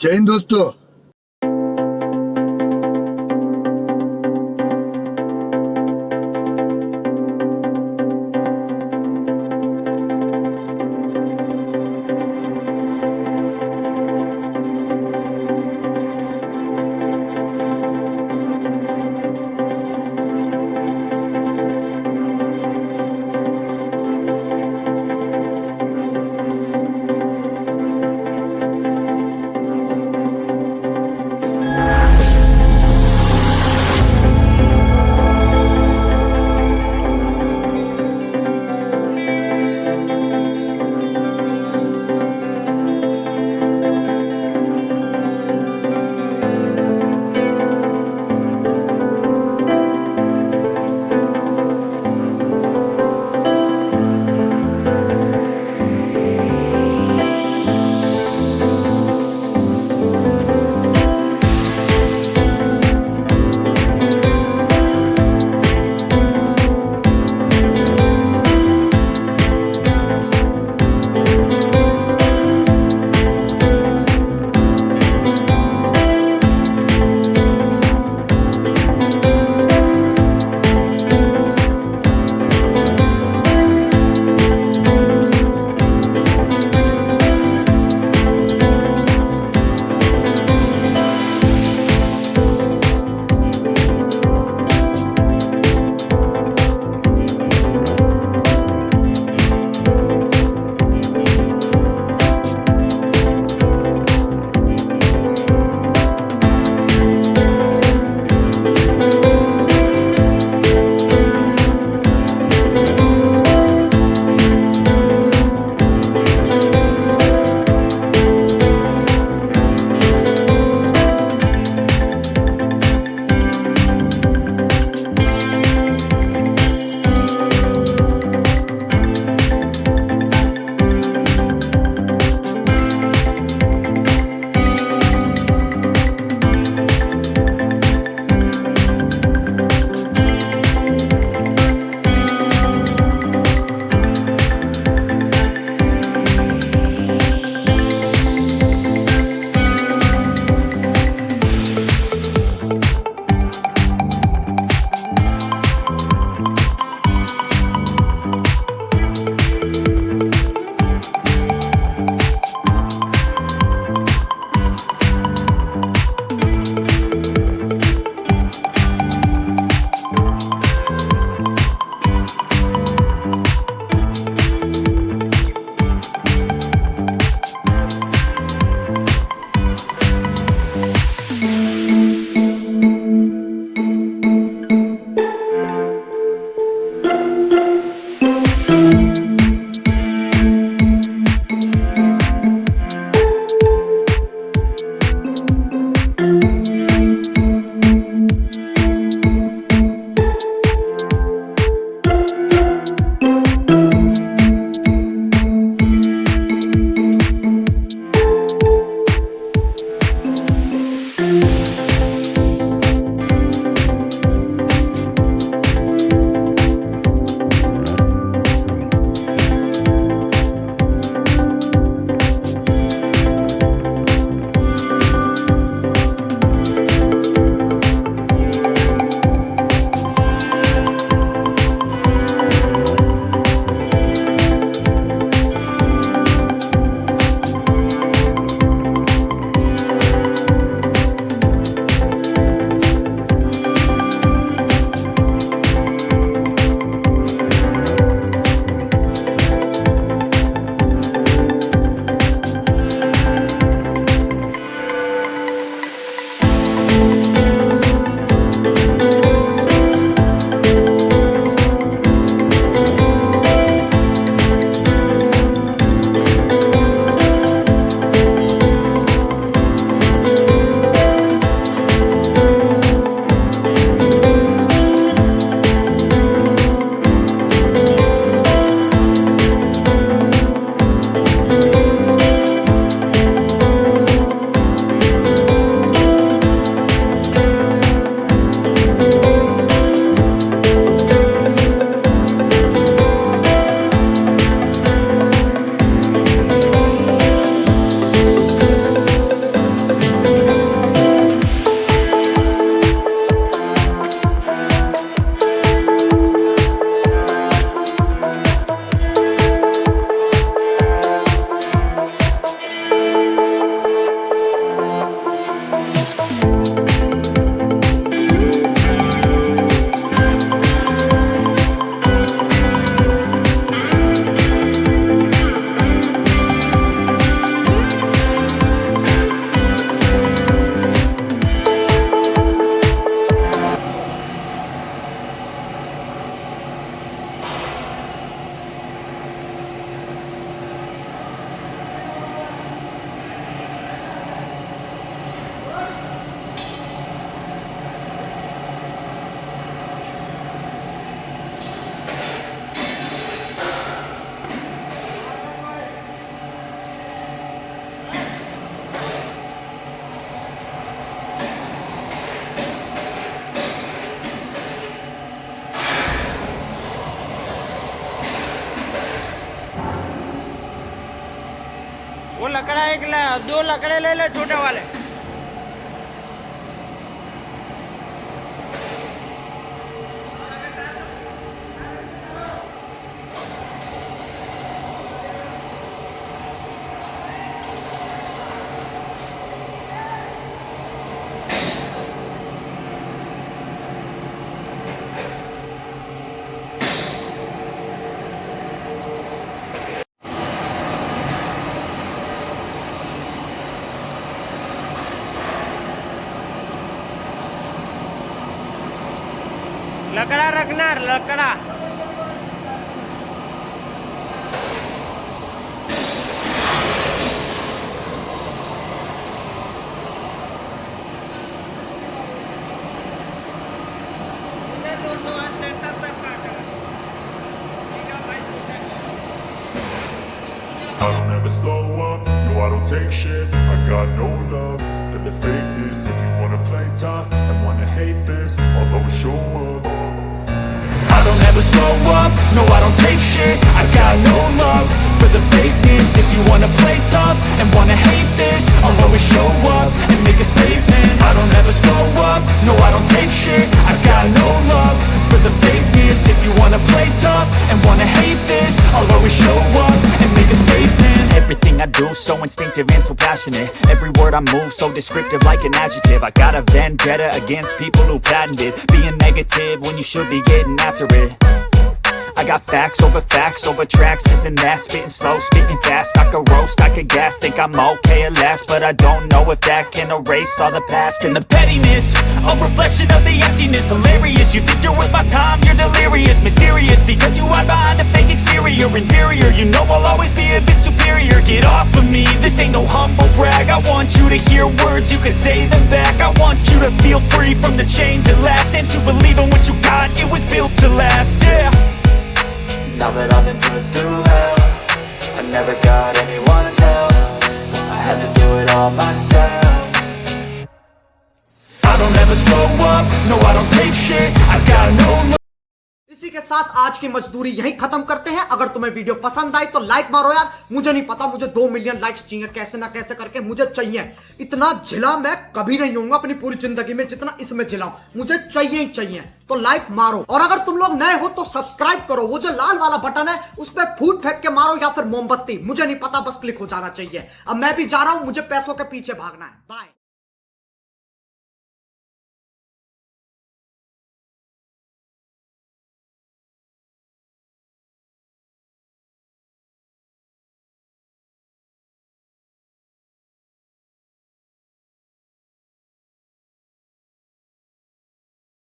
जय हिंद दोस्तों। 2 लकड़े ले ले छोटे वाले। लकड़ा रखना, लकड़ा। I don't ever slow up, no I don't take shit. I got no love for the fakeness. If you wanna play tough and wanna hate this, I'll always show up. I don't ever slow up, no I don't take shit. I got no love for the fakeness. If you wanna play tough and wanna hate this, I'll always show up and make a statement. I don't ever slow up, no I don't take shit. I got no love for the fakeness. If you wanna play tough and wanna hate this, I'll always show up and make a statement. Everything I do so instinctive and so passionate. Every word I move so descriptive like an adjective. I got a vendetta against people who patented being negative when you should be getting after it. I got facts over tracks, this and that. Spitting slow, spitting fast. I could roast, I could gas. Think I'm okay at last, but I don't know if that can erase all the past. And the pettiness, a reflection of the emptiness. Hilarious, you think you're worth my time, you're delirious. Mysterious, because you hide behind a fake exterior. Inferior, you know I'll always be a bit superior. Get off of me, this ain't no humble brag. I want you to hear words, you can say them back. I want you to feel free from the chains at last, and to believe in what you got, it was built to last, yeah. Now that I've been put through hell, I never got anyone's help. I had to do it all myself. I don't ever slow up, no I don't take shit. I got no. इसी के साथ आज की मजदूरी यहीं खत्म करते हैं। अगर तुम्हें वीडियो पसंद आई तो लाइक मारो यार। मुझे नहीं पता, मुझे 2 मिलियन लाइक्स चाहिए, कैसे ना कैसे करके मुझे चाहिए। इतना झिला मैं कभी नहीं होऊंगा अपनी पूरी जिंदगी में जितना इसमें झिलाऊं। मुझे चाहिए ही चाहिए, तो लाइक मारो। और अगर तुम लोग नए हो तो सब्सक्राइब करो। वो जो लाल वाला बटन है उस पर फूट फेंक के मारो या फिर मोमबत्ती, मुझे नहीं पता, बस क्लिक हो जाना चाहिए। अब मैं भी जा रहा हूं, मुझे पैसों के पीछे भागना है। बाय।